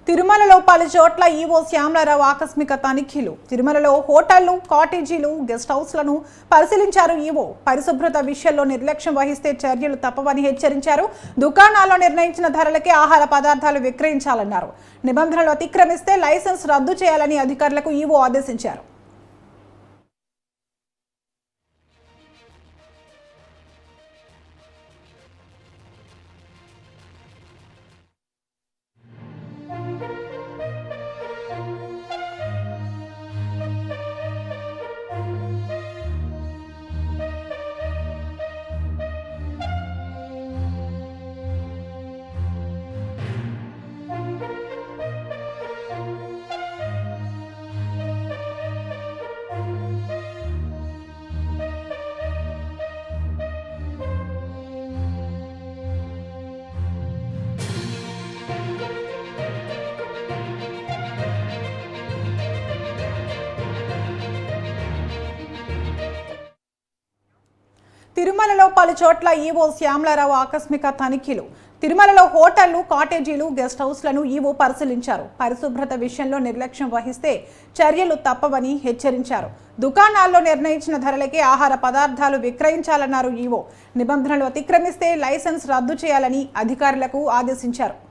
తిరుమలలో పలు చోట్ల ఈవో శ్యామలారావు ఆకస్మిక తనిఖీలు. తిరుమలలో హోటళ్లు, కాటేజీలు, గెస్ట్ హౌస్లను పరిశీలించారు ఈవో. పరిశుభ్రత విషయంలో నిర్లక్ష్యం వహిస్తే చర్యలు తప్పవని హెచ్చరించారు. దుకాణాల్లో నిర్ణయించిన ధరలకే ఆహార పదార్థాలు విక్రయించాలన్నారు. నిబంధనలు అతిక్రమిస్తే లైసెన్స్ రద్దు చేయాలని అధికారులకు ఈవో ఆదేశించారు. తిరుమలలో పలు చోట్ల ఈవో శ్యామలారావు ఆకస్మిక తనిఖీలు. తిరుమలలో హోటళ్లు, కాటేజీలు, గెస్ట్ హౌస్లను ఈవో పరిశీలించారు. పరిశుభ్రత విషయంలో నిర్లక్ష్యం వహిస్తే చర్యలు తప్పవని హెచ్చరించారు. దుకాణాల్లో నిర్ణయించిన ధరలకే ఆహార పదార్థాలు విక్రయించాలన్నారు ఈవో. నిబంధనలు అతిక్రమిస్తే లైసెన్స్ రద్దు చేయాలని అధికారులకు ఆదేశించారు.